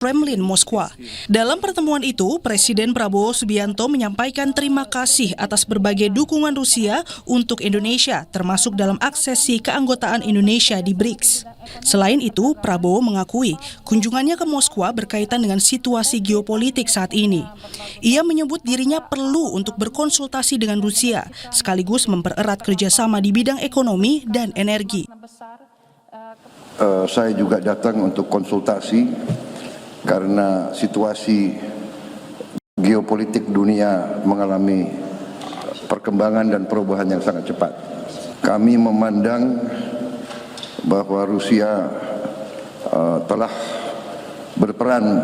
Kremlin, Moskwa. Dalam pertemuan itu, Presiden Prabowo Subianto menyampaikan terima kasih atas berbagai dukungan Rusia untuk Indonesia, termasuk dalam aksesi keanggotaan Indonesia di BRICS. Selain itu, Prabowo mengakui kunjungannya ke Moskwa berkaitan dengan situasi geopolitik saat ini. Ia menyebut dirinya perlu untuk berkonsultasi dengan Rusia, sekaligus mempererat kerjasama di bidang ekonomi dan energi. Saya juga datang untuk konsultasi karena situasi geopolitik dunia mengalami perkembangan dan perubahan yang sangat cepat. Kami memandang bahwa Rusia telah berperan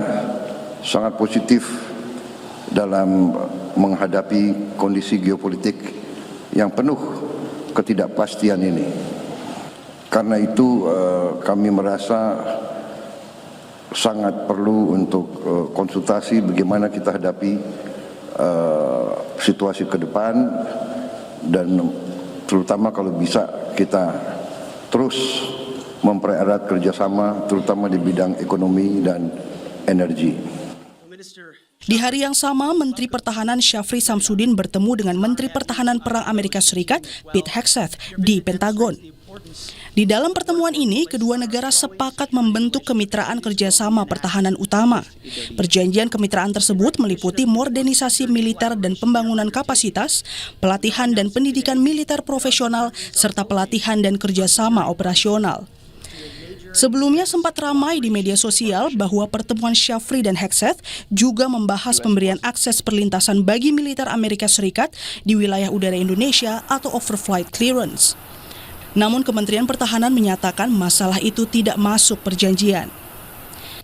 sangat positif dalam menghadapi kondisi geopolitik yang penuh ketidakpastian ini. Karena itu kami merasa sangat perlu untuk konsultasi bagaimana kita hadapi situasi ke depan, dan terutama kalau bisa kita terus mempererat kerjasama terutama di bidang ekonomi dan energi. Di hari yang sama, Menteri Pertahanan Syafri Samsudin bertemu dengan Menteri Pertahanan Perang Amerika Serikat Pete Hegseth di Pentagon. Di dalam pertemuan ini, kedua negara sepakat membentuk kemitraan kerjasama pertahanan utama. Perjanjian kemitraan tersebut meliputi modernisasi militer dan pembangunan kapasitas, pelatihan dan pendidikan militer profesional, serta pelatihan dan kerjasama operasional. Sebelumnya sempat ramai di media sosial bahwa pertemuan Syafri dan Hegseth juga membahas pemberian akses perlintasan bagi militer Amerika Serikat di wilayah udara Indonesia atau overflight clearance. Namun Kementerian Pertahanan menyatakan masalah itu tidak masuk perjanjian.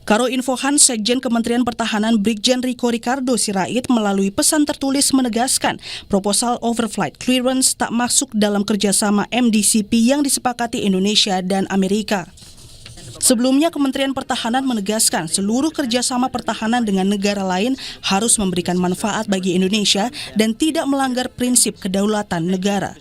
Karo Infohan Sekjen Kementerian Pertahanan Brigjen Riko Ricardo Sirait melalui pesan tertulis menegaskan proposal overflight clearance tak masuk dalam kerjasama MDCP yang disepakati Indonesia dan Amerika. Sebelumnya Kementerian Pertahanan menegaskan seluruh kerjasama pertahanan dengan negara lain harus memberikan manfaat bagi Indonesia dan tidak melanggar prinsip kedaulatan negara.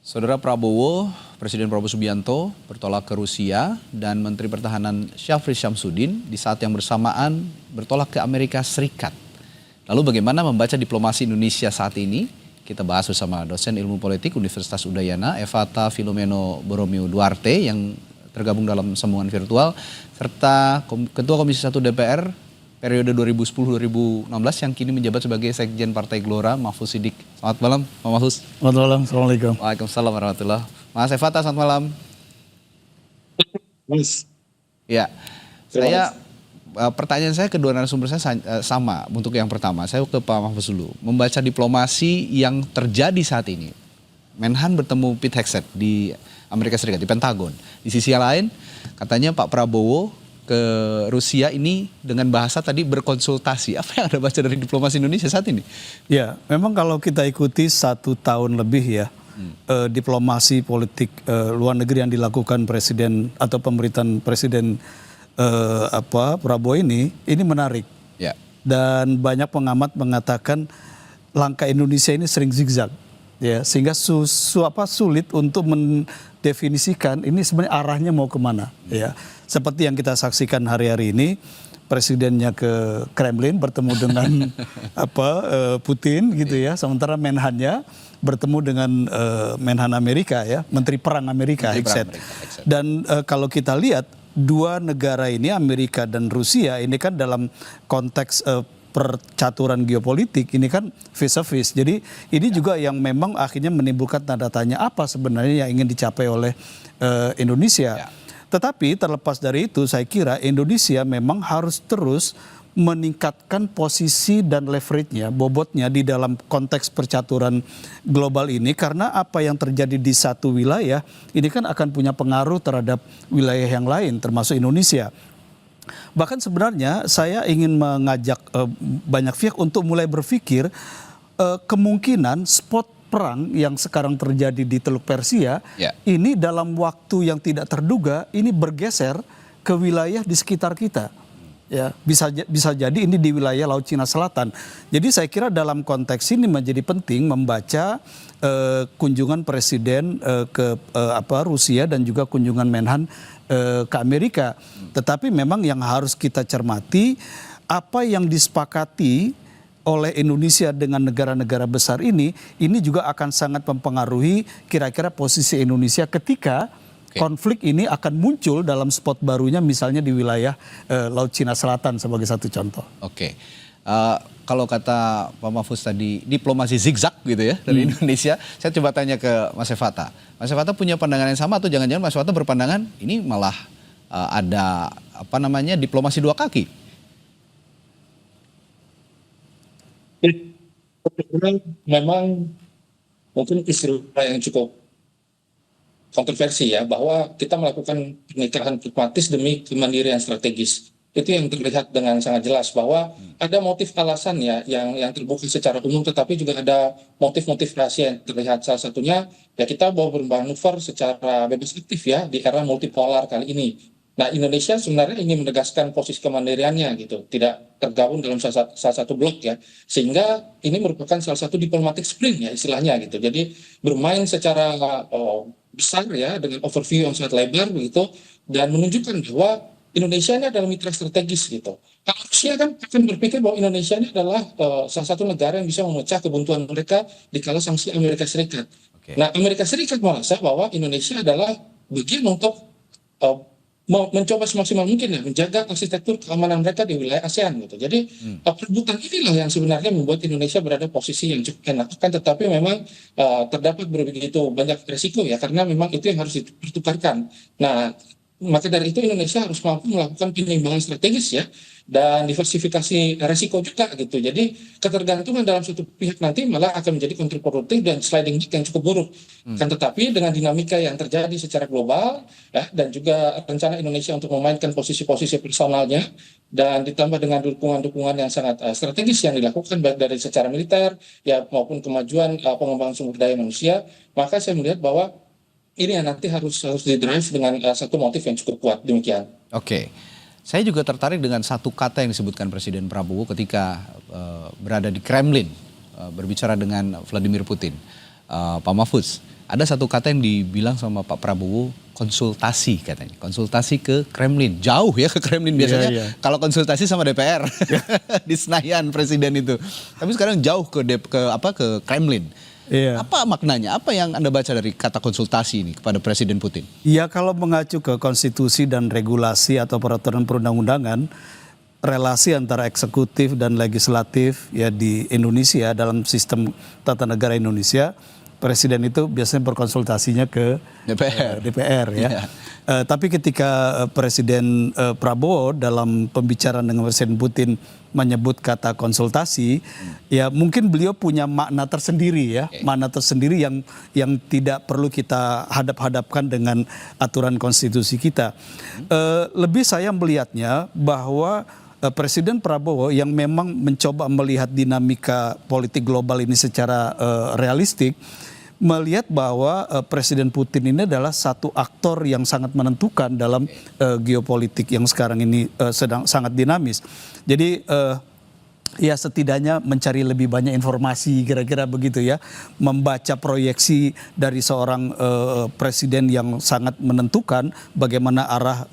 Saudara Prabowo, Presiden Prabowo Subianto bertolak ke Rusia dan Menteri Pertahanan Syafri Samsudin di saat yang bersamaan bertolak ke Amerika Serikat. Lalu bagaimana membaca diplomasi Indonesia saat ini? Kita bahas bersama dosen ilmu politik Universitas Udayana, Evata Filomeno Boromeo Duarte yang tergabung dalam sambungan virtual, serta Ketua Komisi 1 DPR periode 2010-2016 yang kini menjabat sebagai Sekjen Partai Gelora, Mahfuz Siddiq. Selamat malam, Pak Mahfuz. Selamat malam, Assalamualaikum. Waalaikumsalam warahmatullahi. Mas Evata, selamat malam. Mas. Ya, pertanyaan saya kedua narasumber saya sama untuk yang pertama. Saya ke Pak Mahfuz dulu. Membaca diplomasi yang terjadi saat ini. Menhan bertemu Pete Hegseth di Amerika Serikat, di Pentagon. Di sisi lain, katanya Pak Prabowo ke Rusia ini dengan bahasa tadi berkonsultasi. Apa yang Anda baca dari diplomasi Indonesia saat ini? Ya, memang kalau kita ikuti 1 tahun lebih ya, diplomasi politik luar negeri yang dilakukan Presiden atau pemerintahan Presiden Prabowo ini menarik. Ya. Dan banyak pengamat mengatakan langkah Indonesia ini sering zigzag. Ya, sehingga sulit untuk mendefinisikan ini sebenarnya arahnya mau kemana. Ya, seperti yang kita saksikan hari-hari ini, presidennya ke Kremlin bertemu dengan Putin gitu ya, sementara Menhannya bertemu dengan Menhan Amerika ya, Menteri Perang Amerika Hegseth. Dan kalau kita lihat dua negara ini, Amerika dan Rusia, ini kan dalam konteks percaturan geopolitik ini kan face to face. Jadi ini juga yang memang akhirnya menimbulkan tanda tanya apa sebenarnya yang ingin dicapai oleh Indonesia. Tetapi terlepas dari itu saya kira Indonesia memang harus terus meningkatkan posisi dan leverage-nya, bobotnya di dalam konteks percaturan global ini, karena apa yang terjadi di satu wilayah ini kan akan punya pengaruh terhadap wilayah yang lain termasuk Indonesia. Bahkan sebenarnya saya ingin mengajak banyak pihak untuk mulai berpikir kemungkinan spot perang yang sekarang terjadi di Teluk Persia ini dalam waktu yang tidak terduga ini bergeser ke wilayah di sekitar kita. Ya, bisa jadi ini di wilayah Laut Cina Selatan. Jadi saya kira dalam konteks ini menjadi penting membaca kunjungan presiden ke Rusia dan juga kunjungan Menhan ke Amerika. Tetapi memang yang harus kita cermati apa yang disepakati oleh Indonesia dengan negara-negara besar ini juga akan sangat mempengaruhi kira-kira posisi Indonesia ketika konflik ini akan muncul dalam spot barunya misalnya di wilayah Laut Cina Selatan sebagai satu contoh. Oke. Kalau kata Pak Mahfuz tadi diplomasi zigzag gitu ya dari Indonesia, saya coba tanya ke Mas Evata. Mas Evata punya pandangan yang sama atau jangan-jangan Mas Evata berpandangan ini malah ada diplomasi dua kaki? Memang mungkin istilah yang cukup kontroversi ya, bahwa kita melakukan pernikahan diplomatis demi kemandirian strategis. Itu yang terlihat dengan sangat jelas bahwa ada motif alasan ya yang terbuka secara umum, tetapi juga ada motif-motif rahasia yang terlihat. Salah satunya ya kita mau bermanuver secara bebas aktif ya di era multipolar kali ini. Nah, Indonesia sebenarnya ingin menegaskan posisi kemandiriannya gitu, tidak tergabung dalam salah satu blok ya, sehingga ini merupakan salah satu diplomatic sprint ya istilahnya gitu. Jadi bermain secara besar ya dengan overview yang sangat lebar begitu, dan menunjukkan bahwa Indonesia ini adalah mitra strategis gitu. Kalau Rusia kan akan berpikir bahwa Indonesia ini adalah salah satu negara yang bisa memecah kebuntuan mereka di kala sanksi Amerika Serikat. Nah, Amerika Serikat merasa bahwa Indonesia adalah bagian untuk mencoba semaksimal mungkin ya menjaga arsitektur keamanan mereka di wilayah ASEAN gitu. Jadi perebutan inilah yang sebenarnya membuat Indonesia berada posisi yang cukup enak, kan tetapi memang terdapat begitu banyak resiko ya, karena memang itu yang harus dipertukarkan. Nah, maka dari itu Indonesia harus mampu melakukan penyeimbangan strategis ya, dan diversifikasi resiko juga gitu. Jadi ketergantungan dalam satu pihak nanti malah akan menjadi kontraproduktif dan sliding yang cukup buruk. Kan tetapi dengan dinamika yang terjadi secara global ya, dan juga rencana Indonesia untuk memainkan posisi-posisi personalnya, dan ditambah dengan dukungan-dukungan yang sangat strategis yang dilakukan baik dari secara militer ya maupun kemajuan pengembangan sumber daya manusia, maka saya melihat bahwa ini yang nanti harus didrive dengan satu motif yang cukup kuat. Demikian. Oke. Saya juga tertarik dengan satu kata yang disebutkan Presiden Prabowo ketika berada di Kremlin berbicara dengan Vladimir Putin. Pak Mahfuz, ada satu kata yang dibilang sama Pak Prabowo, konsultasi katanya. Konsultasi ke Kremlin. Jauh ya ke Kremlin biasanya. Kalau konsultasi sama DPR di Senayan Presiden itu. Tapi sekarang jauh ke Kremlin. Iya. Apa maknanya? Apa yang Anda baca dari kata konsultasi ini kepada Presiden Putin? Ya, kalau mengacu ke konstitusi dan regulasi atau peraturan perundang-undangan, relasi antara eksekutif dan legislatif ya di Indonesia dalam sistem tata negara Indonesia, Presiden itu biasanya berkonsultasinya ke DPR ya. Tapi ketika Presiden Prabowo dalam pembicaraan dengan Presiden Putin menyebut kata konsultasi, ya mungkin beliau punya makna tersendiri ya, makna tersendiri yang tidak perlu kita hadap-hadapkan dengan aturan konstitusi kita. Lebih saya melihatnya bahwa Presiden Prabowo yang memang mencoba melihat dinamika politik global ini secara realistik, melihat bahwa Presiden Putin ini adalah satu aktor yang sangat menentukan dalam geopolitik yang sekarang ini sedang sangat dinamis. Jadi ya setidaknya mencari lebih banyak informasi kira-kira begitu ya, membaca proyeksi dari seorang presiden yang sangat menentukan bagaimana arah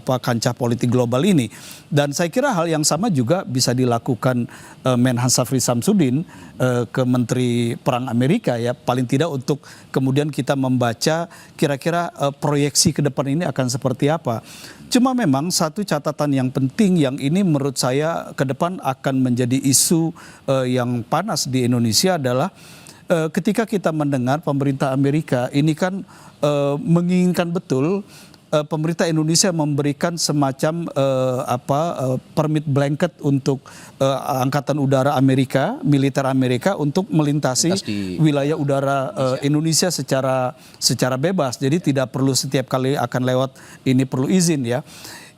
kancah politik global ini. Dan saya kira hal yang sama juga bisa dilakukan Menhan Syafri Samsudin ke Menteri Perang Amerika ya, paling tidak untuk kemudian kita membaca kira-kira proyeksi ke depan ini akan seperti apa. Cuma memang satu catatan yang penting yang ini menurut saya ke depan akan menjadi isu yang panas di Indonesia adalah ketika kita mendengar pemerintah Amerika ini kan menginginkan betul pemerintah Indonesia memberikan semacam permit blanket untuk Angkatan Udara Amerika, militer Amerika untuk melintasi wilayah udara Indonesia secara bebas. Jadi tidak perlu setiap kali akan lewat ini perlu izin ya.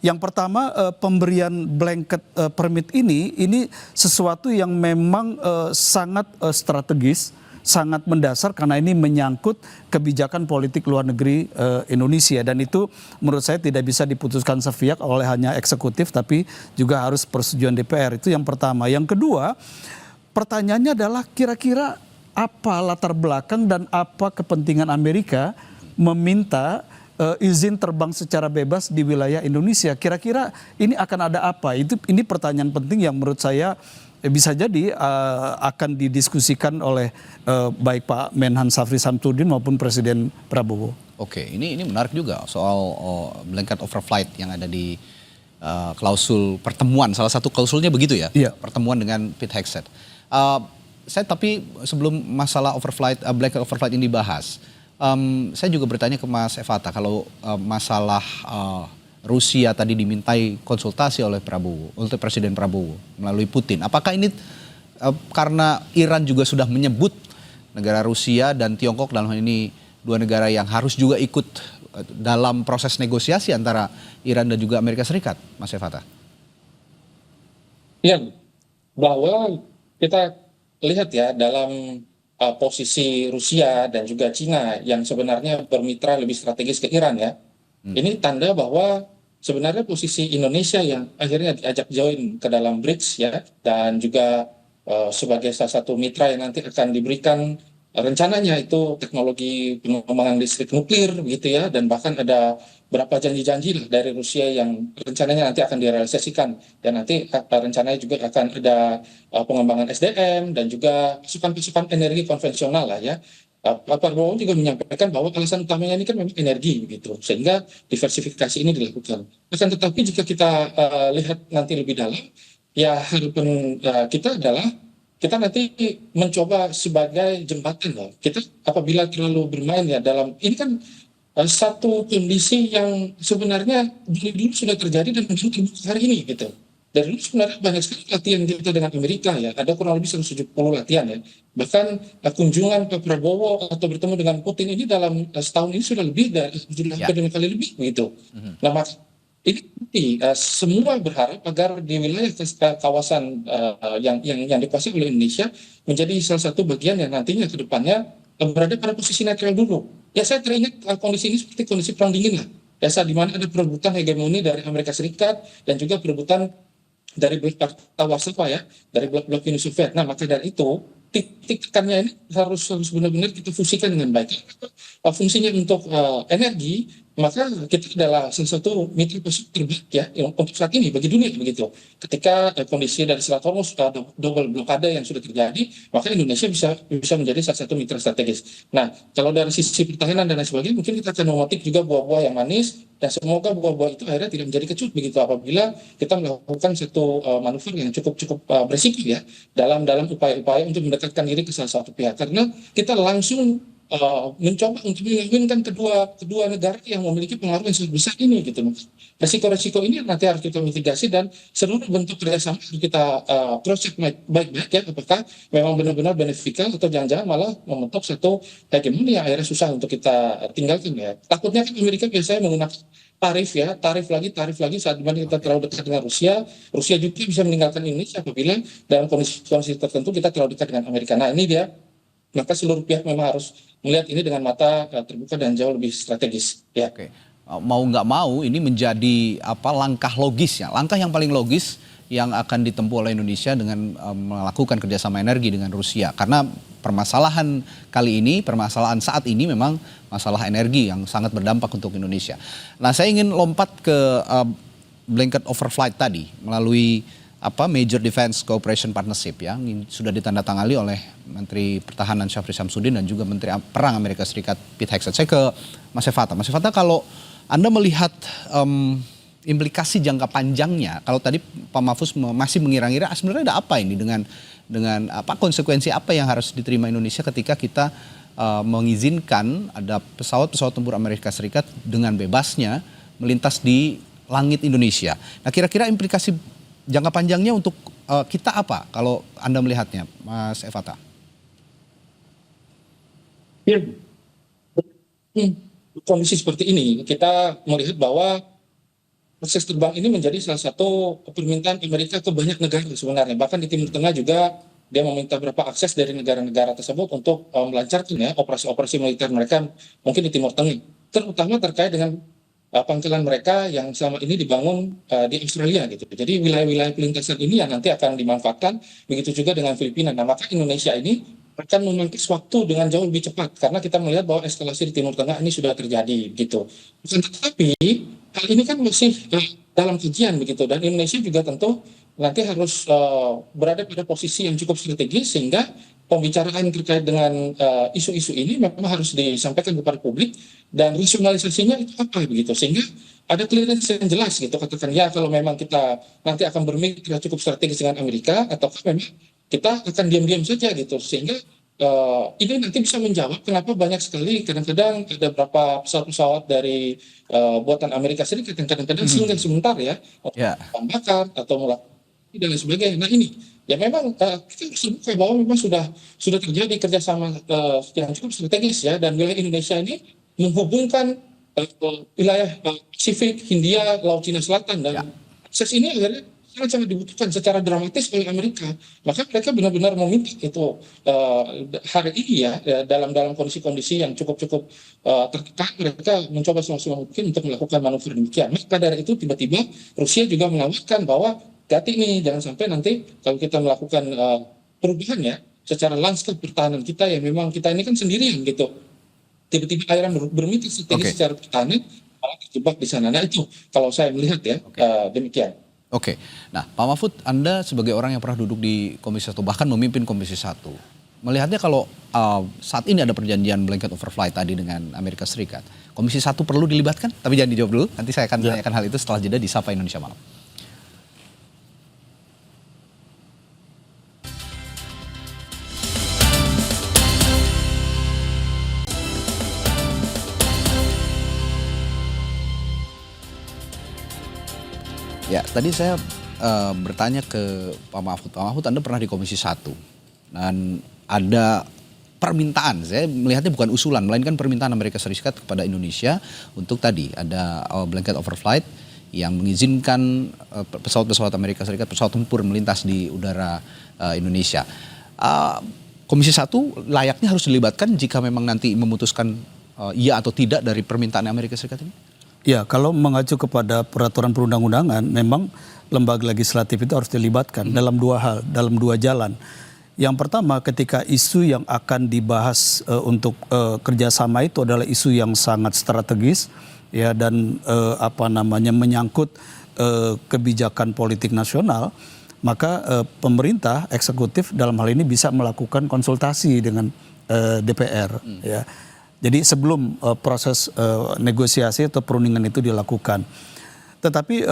Yang pertama pemberian blanket permit ini sesuatu yang memang sangat strategis, sangat mendasar karena ini menyangkut kebijakan politik luar negeri Indonesia, dan itu menurut saya tidak bisa diputuskan sepihak oleh hanya eksekutif tapi juga harus persetujuan DPR. Itu yang pertama. Yang kedua, pertanyaannya adalah kira-kira apa latar belakang dan apa kepentingan Amerika meminta izin terbang secara bebas di wilayah Indonesia. Kira-kira ini akan ada apa? Ini pertanyaan penting yang menurut saya bisa jadi akan didiskusikan oleh baik Pak Menhan Syafri Samsudin maupun Presiden Prabowo. Oke, ini menarik juga soal blanket overflight yang ada di klausul pertemuan. Salah satu klausulnya begitu ya, Iya. pertemuan dengan Pete Hegseth. Tapi sebelum masalah blanket overflight ini dibahas, saya juga bertanya ke Mas Evata kalau masalah Rusia tadi dimintai konsultasi oleh Presiden Prabowo melalui Putin. Apakah ini karena Iran juga sudah menyebut negara Rusia dan Tiongkok dalam hal ini dua negara yang harus juga ikut dalam proses negosiasi antara Iran dan juga Amerika Serikat, Mas Evata? Ya, bahwa kita lihat ya dalam posisi Rusia dan juga Cina yang sebenarnya bermitra lebih strategis ke Iran ya. Ini tanda bahwa sebenarnya posisi Indonesia yang akhirnya diajak join ke dalam BRICS ya, dan juga sebagai salah satu mitra yang nanti akan diberikan rencananya itu teknologi pengembangan listrik nuklir gitu ya, dan bahkan ada berapa janji-janji lah dari Rusia yang rencananya nanti akan direalisasikan, dan nanti rencananya juga akan ada pengembangan SDM dan juga pasukan-pasukan energi konvensional lah ya. Pak Prabowo juga menyampaikan bahwa alasan utamanya ini kan memang energi gitu, sehingga diversifikasi ini dilakukan. Akan tetapi jika kita lihat nanti lebih dalam, ya harapan kita adalah kita nanti mencoba sebagai jembatan loh. Kita apabila terlalu bermain ya dalam ini kan satu kondisi yang sebenarnya dari dulu sudah terjadi dan baru terbuka hari ini gitu. Dari dulu sebenarnya banyak sekali latihan kita dengan Amerika ya, ada kurang lebih 170 latihan ya. Bahkan kunjungan ke Prabowo atau bertemu dengan Putin ini dalam setahun ini sudah lebih dari sudah hampir 5 kali lebih begitu. Nah, ini semua berharap agar di wilayah kawasan yang dikuasai oleh Indonesia menjadi salah satu bagian yang nantinya ke depannya berada pada posisi netral dulu. Ya saya teringat kondisi ini seperti kondisi perang dingin lah. Ya saat di mana ada perebutan hegemoni dari Amerika Serikat dan juga perebutan dari blok Warsawa ya, dari blok Uni Soviet. Nah, maka dari itu titik tekannya ini harus benar-benar kita fungsikan dengan baik. Fungsinya untuk energi, maka kita adalah salah satu mitra pasar terbaik ya untuk saat ini bagi dunia begitu. Ketika kondisi dari Selat Hormuz double blokade yang sudah terjadi, maka Indonesia bisa menjadi salah satu mitra strategis. Nah, kalau dari sisi pertahanan dan lain sebagainya, mungkin kita akan memetik juga buah-buah yang manis, dan semoga buah-buah itu akhirnya tidak menjadi kecut begitu apabila kita melakukan satu manuver yang cukup berisiko ya dalam upaya-upaya untuk mendekatkan diri ke salah satu pihak, karena kita langsung mencoba untuk mengawinkan kedua negara yang memiliki pengaruh yang sangat besar ini gitu. Resiko-resiko ini nanti harus kita mitigasi dan seluruh bentuk kerjasama harus kita proses baik-baik ya, apakah memang benar-benar beneficial atau jangan-jangan malah membentuk satu hegemoni yang akhirnya susah untuk kita tinggalkan ya. Takutnya kan Amerika biasanya menggunakan tarif lagi saat dimana kita terlalu dekat dengan Rusia juga bisa meninggalkan Indonesia apabila dalam kondisi tertentu kita terlalu dekat dengan Amerika. Nah ini dia, maka seluruh pihak memang harus melihat ini dengan mata terbuka dan jauh lebih strategis. Ya. Oke. Mau nggak mau ini menjadi langkah logisnya, langkah yang paling logis yang akan ditempuh oleh Indonesia dengan melakukan kerjasama energi dengan Rusia. Karena permasalahan saat ini memang masalah energi yang sangat berdampak untuk Indonesia. Nah, saya ingin lompat ke blanket overflight tadi melalui Major Defense Cooperation Partnership ya, yang sudah ditandatangani oleh Menteri Pertahanan Syafri Samsudin dan juga Menteri Perang Amerika Serikat Pete Hegseth. Saya ke Mas Evata. Mas Evata, kalau Anda melihat implikasi jangka panjangnya, kalau tadi Pak Mahfuz masih mengira-ngira sebenarnya ada apa ini dengan konsekuensi apa yang harus diterima Indonesia ketika kita mengizinkan ada pesawat-pesawat tempur Amerika Serikat dengan bebasnya melintas di langit Indonesia. Nah, kira-kira implikasi jangka panjangnya untuk kita apa kalau Anda melihatnya, Mas Evata? Ya. Kondisi seperti ini kita melihat bahwa akses terbang ini menjadi salah satu permintaan Amerika ke banyak negara sebenarnya. Bahkan di Timur Tengah juga dia meminta beberapa akses dari negara-negara tersebut untuk melancarkan ya operasi-operasi militer mereka mungkin di Timur Tengah. Terutama terkait dengan pangkalan mereka yang selama ini dibangun di Australia gitu. Jadi wilayah-wilayah pelintasan ini yang nanti akan dimanfaatkan, begitu juga dengan Filipina. Nah, maka Indonesia ini akan memangkas waktu dengan jauh lebih cepat karena kita melihat bahwa eskalasi di Timur Tengah ini sudah terjadi gitu. Tetapi hal ini kan masih dalam kajian begitu, dan Indonesia juga tentu nanti harus berada pada posisi yang cukup strategis sehingga pembicaraan terkait dengan isu-isu ini memang harus disampaikan kepada publik dan rasionalisasinya itu apa begitu, sehingga ada clearance yang jelas gitu, katakan ya kalau memang kita nanti akan bermitra cukup strategis dengan Amerika ataukah memang kita akan diam-diam saja gitu, sehingga ini nanti bisa menjawab kenapa banyak sekali kadang-kadang ada beberapa pesawat-pesawat dari buatan Amerika Serikat yang kadang-kadang singgah sebentar ya, bahan bakar atau melakukan dan lain sebagainya. Nah ini ya memang kita harus terbuka bahwa memang sudah terjadi kerjasama yang cukup strategis ya, dan wilayah Indonesia ini menghubungkan wilayah Pasifik, Hindia, Laut Cina Selatan, dan akses ini akhirnya sangat dibutuhkan secara dramatis oleh Amerika. Maka mereka benar-benar meminta itu hari ini ya dalam kondisi-kondisi yang cukup tertekan, mereka mencoba semaksimal mungkin untuk melakukan manuver demikian. Maka dari itu tiba-tiba Rusia juga menawarkan bahwa hati nih jangan sampai nanti kalau kita melakukan perubahan ya secara lanskap pertahanan kita ya, memang kita ini kan sendirian gitu. Tiba-tiba Iran bermitra strategis secara pertahanan malah terjebak di sana. Nah itu kalau saya melihat ya demikian. Oke, nah Pak Mahfud, Anda sebagai orang yang pernah duduk di Komisi 1, bahkan memimpin Komisi 1, melihatnya kalau saat ini ada perjanjian blanket overflight tadi dengan Amerika Serikat, Komisi 1 perlu dilibatkan? Tapi jangan dijawab dulu, nanti saya akan tanyakan hal itu setelah jeda di Sapa Indonesia Malam. Ya, tadi saya bertanya ke Pak Mahfud. Pak Mahfud, Anda pernah di Komisi 1 dan ada permintaan, saya melihatnya bukan usulan, melainkan permintaan Amerika Serikat kepada Indonesia untuk tadi ada blanket overflight yang mengizinkan pesawat-pesawat Amerika Serikat, pesawat tempur melintas di udara Indonesia. Komisi 1 layaknya harus dilibatkan jika memang nanti memutuskan iya atau tidak dari permintaan Amerika Serikat ini? Ya, kalau mengacu kepada peraturan perundang-undangan, memang lembaga legislatif itu harus dilibatkan dalam dua hal, dalam dua jalan. Yang pertama, ketika isu yang akan dibahas untuk kerjasama itu adalah isu yang sangat strategis, ya, dan menyangkut kebijakan politik nasional, maka pemerintah eksekutif dalam hal ini bisa melakukan konsultasi dengan DPR, ya. Jadi sebelum proses negosiasi atau perundingan itu dilakukan. Tetapi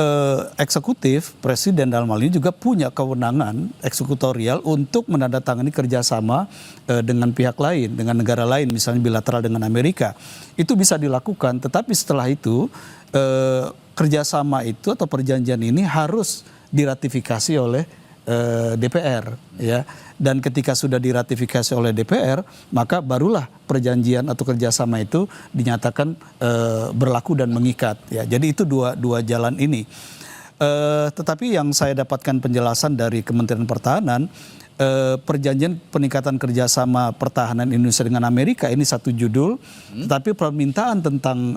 eksekutif, presiden dalam hal ini juga punya kewenangan eksekutorial untuk menandatangani kerjasama dengan pihak lain, dengan negara lain, misalnya bilateral dengan Amerika. Itu bisa dilakukan, tetapi setelah itu kerjasama itu atau perjanjian ini harus diratifikasi oleh DPR, ya. Dan ketika sudah diratifikasi oleh DPR, maka barulah perjanjian atau kerjasama itu dinyatakan berlaku dan mengikat, ya. Jadi itu dua jalan ini. Tetapi yang saya dapatkan penjelasan dari Kementerian Pertahanan, perjanjian peningkatan kerjasama pertahanan Indonesia dengan Amerika ini satu judul, tapi permintaan tentang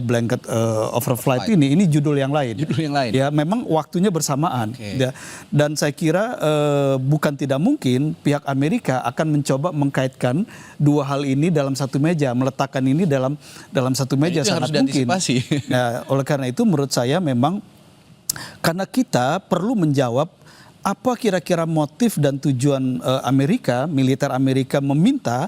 blanket overflight ini judul yang lain. Judul yang lain. Ya, memang waktunya bersamaan. Ya, dan saya kira bukan tidak mungkin pihak Amerika akan mencoba mengkaitkan dua hal ini dalam satu meja, meletakkan ini dalam satu meja, sangat mungkin. Nah, oleh karena itu menurut saya memang karena kita perlu menjawab apa kira-kira motif dan tujuan militer Amerika meminta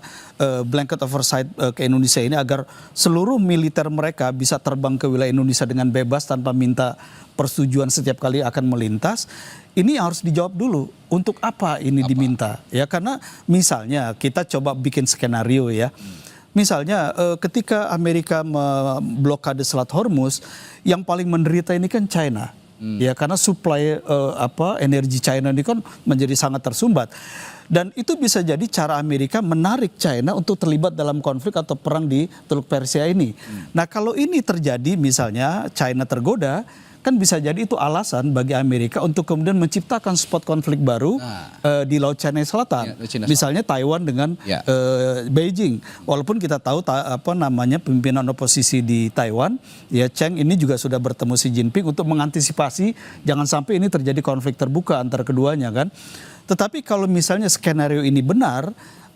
blanket oversight ke Indonesia ini agar seluruh militer mereka bisa terbang ke wilayah Indonesia dengan bebas tanpa minta persetujuan setiap kali akan melintas. Ini harus dijawab dulu, untuk apa ini diminta? Ya, karena misalnya kita coba bikin skenario ya. Misalnya ketika Amerika memblokade Selat Hormuz, yang paling menderita ini kan China. Ya, karena suplai energi China ini kan menjadi sangat tersumbat. Dan itu bisa jadi cara Amerika menarik China untuk terlibat dalam konflik atau perang di Teluk Persia ini. Nah, kalau ini terjadi, misalnya China tergoda, kan bisa jadi itu alasan bagi Amerika untuk kemudian menciptakan spot konflik baru di Laut Cina Selatan. Misalnya Taiwan dengan Beijing. Walaupun kita tahu pimpinan oposisi di Taiwan, ya Cheng ini juga sudah bertemu Xi Jinping untuk mengantisipasi jangan sampai ini terjadi konflik terbuka antara keduanya kan. Tetapi kalau misalnya skenario ini benar,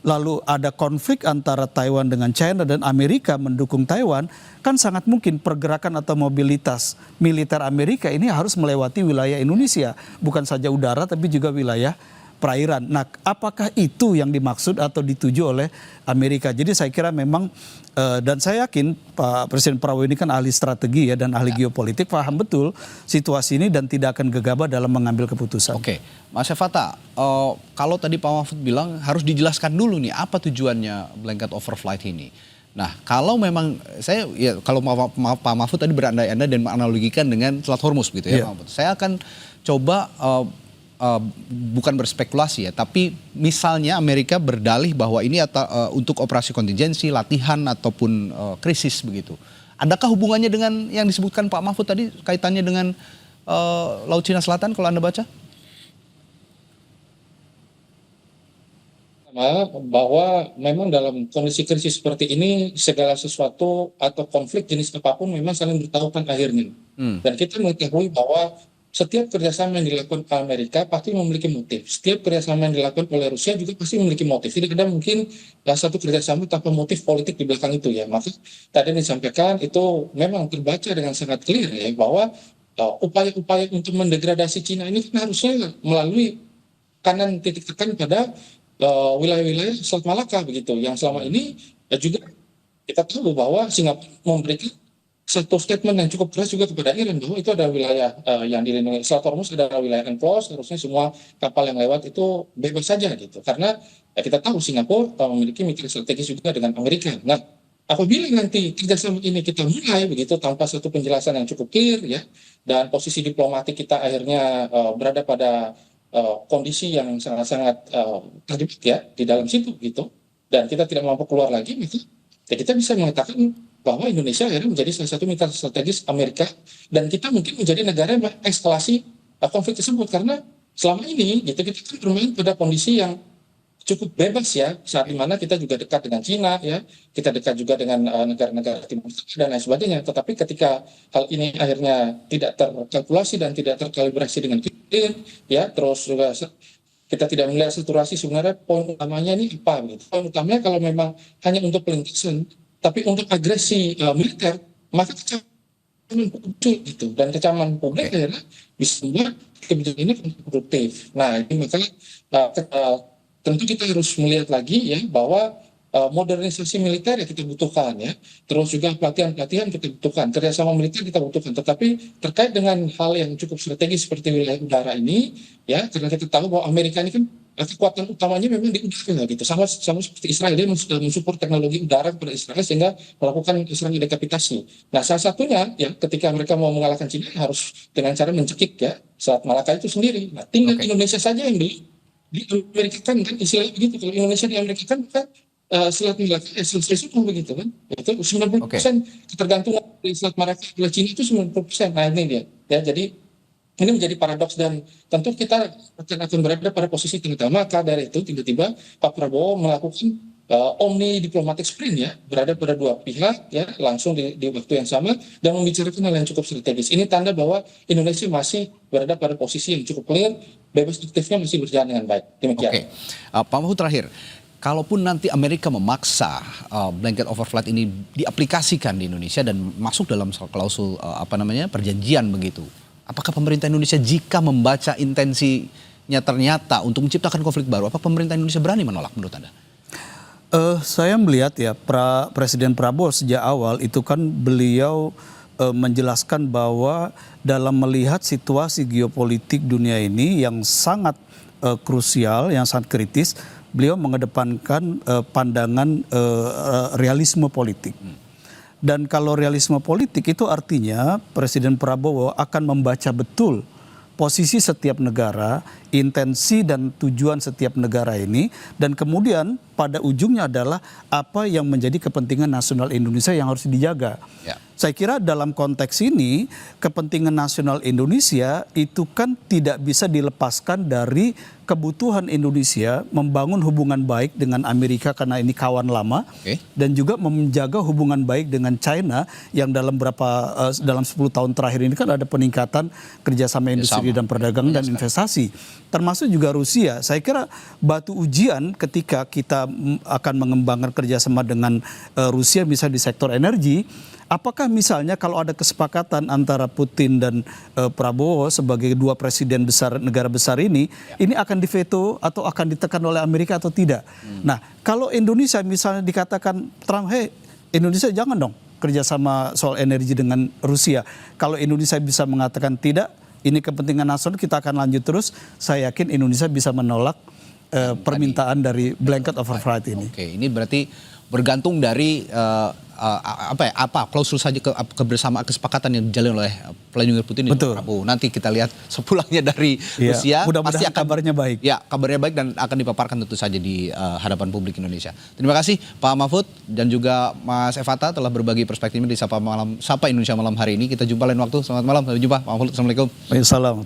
lalu ada konflik antara Taiwan dengan China dan Amerika mendukung Taiwan, kan sangat mungkin pergerakan atau mobilitas militer Amerika ini harus melewati wilayah Indonesia, bukan saja udara tapi juga wilayah perairan. Nah, apakah itu yang dimaksud atau dituju oleh Amerika? Jadi saya kira memang dan saya yakin Pak Presiden Prabowo ini kan ahli strategi ya dan ahli geopolitik, paham betul situasi ini dan tidak akan gegabah dalam mengambil keputusan. Oke, Mas Syafata, kalau tadi Pak Mahfud bilang harus dijelaskan dulu nih apa tujuannya blanket overflight ini. Nah, kalau memang kalau Pak Mahfud tadi berandai-andai dan menganalogikan dengan Selat Hormuz gitu ya, Pak Mahfud. Saya akan coba bukan berspekulasi ya, tapi misalnya Amerika berdalih bahwa ini untuk operasi kontingensi, latihan ataupun krisis begitu. Adakah hubungannya dengan yang disebutkan Pak Mahfud tadi kaitannya dengan Laut Cina Selatan kalau Anda baca? Bahwa memang dalam kondisi krisis seperti ini segala sesuatu atau konflik jenis apapun memang saling bertahukan akhirnya. Dan kita mengetahui bahwa setiap kerjasama yang dilakukan Amerika pasti memiliki motif. Setiap kerjasama yang dilakukan oleh Rusia juga pasti memiliki motif. Tidak ada mungkin satu kerjasama tanpa motif politik di belakang itu ya. Maka tadi disampaikan itu memang terbaca dengan sangat clear ya bahwa upaya-upaya untuk mendegradasi Cina ini kan harusnya melalui kanan titik tekan pada wilayah-wilayah Selat Malaka begitu. Yang selama ini juga kita tahu bahwa Singapura memberikan satu statement yang cukup keras juga kepada Iran bahwa itu adalah wilayah yang dilindungi. Selat Hormuz adalah wilayah enclosed, harusnya semua kapal yang lewat itu bebas saja gitu. Karena kita tahu Singapura memiliki mitra strategis juga dengan Amerika. Nah, apabila nanti kerjasama ini kita mulai begitu tanpa satu penjelasan yang cukup clear ya, dan posisi diplomatik kita akhirnya berada pada kondisi yang sangat-sangat terjebak ya di dalam situ gitu, dan kita tidak mampu keluar lagi gitu, ya kita bisa mengatakan bahwa Indonesia akhirnya menjadi salah satu mitra strategis Amerika dan kita mungkin menjadi negara yang mengekskalasi konflik tersebut karena selama ini gitu kita kan bermain pada kondisi yang cukup bebas ya saat dimana kita juga dekat dengan Cina ya, kita dekat juga dengan negara-negara Timur Tengah dan lain sebagainya. Tetapi ketika hal ini akhirnya tidak terkalkulasi dan tidak terkalibrasi dengan clear ya, terus juga kita tidak melihat saturasi sebenarnya poin utamanya ini apa begitu. Poin utamanya kalau memang hanya untuk pelintasan tapi untuk agresi militer, maka kecaman publik gitu. Dan kecaman publik akhirnya bisa membuat kebijakan ini kontraproduktif. Nah, ini maka tentu kita harus melihat lagi ya bahwa modernisasi militer yang kita butuhkan ya. Terus juga pelatihan-pelatihan kita butuhkan, kerjasama militer kita butuhkan. Tetapi terkait dengan hal yang cukup strategis seperti wilayah udara ini ya, karena kita tahu bahwa Amerika ini kan kekuatan utamanya memang di udara gitu, sama seperti Israel, dia mensupport teknologi udara kepada Israel sehingga melakukan serangan dekapitasi. Nah, salah satunya ya ketika mereka mau mengalahkan Cina harus dengan cara mencekik ya Selat Malaka itu sendiri. Nah, tinggal Indonesia saja yang di Amerika kan istilahnya begitu. Kalau Indonesia di Amerika kan Selat Malaka selesai semua begitu kan. Itu 90% ketergantungan dari Selat Malaka oleh Cina itu 90%. Nah, ini dia. Ya, jadi ini menjadi paradoks dan tentu kita akan berada pada posisi tengah. Maka dari itu tiba-tiba Pak Prabowo melakukan omni diplomatic sprint ya, berada pada dua pihak ya langsung di waktu yang sama dan membicarakan hal yang cukup strategis. Ini tanda bahwa Indonesia masih berada pada posisi yang cukup clear, bebas aktifnya masih berjalan dengan baik. Demikian. Oke, Pak Mahfud terakhir. Kalaupun nanti Amerika memaksa blanket overflight ini diaplikasikan di Indonesia dan masuk dalam klausul perjanjian begitu, apakah pemerintah Indonesia jika membaca intensinya ternyata untuk menciptakan konflik baru, apakah pemerintah Indonesia berani menolak menurut Anda? Saya melihat ya Presiden Prabowo sejak awal itu kan beliau menjelaskan bahwa dalam melihat situasi geopolitik dunia ini yang sangat krusial, yang sangat kritis, beliau mengedepankan pandangan realisme politik. Dan kalau realisme politik itu artinya Presiden Prabowo akan membaca betul posisi setiap negara, intensi dan tujuan setiap negara ini, dan kemudian pada ujungnya adalah apa yang menjadi kepentingan nasional Indonesia yang harus dijaga. Ya. Saya kira dalam konteks ini kepentingan nasional Indonesia itu kan tidak bisa dilepaskan dari kebutuhan Indonesia membangun hubungan baik dengan Amerika karena ini kawan lama, dan juga menjaga hubungan baik dengan China yang dalam 10 tahun terakhir ini kan ada peningkatan kerjasama industri dan perdagangan dan investasi, termasuk juga Rusia. Saya kira batu ujian ketika kita akan mengembangkan kerjasama dengan Rusia misalnya di sektor energi, apakah misalnya kalau ada kesepakatan antara Putin dan Prabowo sebagai dua presiden besar negara besar ini akan diveto atau akan ditekan oleh Amerika atau tidak? Nah, kalau Indonesia misalnya dikatakan Trump, hey Indonesia jangan dong kerjasama soal energi dengan Rusia. Kalau Indonesia bisa mengatakan tidak, ini kepentingan nasional, kita akan lanjut terus. Saya yakin Indonesia bisa menolak permintaan dari blanket override ini. Oke, ini berarti bergantung dari apa klausul saja kebersamaan kesepakatan yang dijalin oleh Vladimir Putin dan Prabowo. Nanti kita lihat sepulangnya dari Rusia, mudah-mudahan pasti akan kabarnya baik. Ya, kabarnya baik dan akan dipaparkan tentu saja di hadapan publik Indonesia. Terima kasih Pak Mahfud dan juga Mas Evata telah berbagi perspektifnya di Sapa Indonesia malam hari ini. Kita jumpa lain waktu. Selamat malam, sampai jumpa Pak Mahfud. Assalamualaikum. Waalaikumsalam.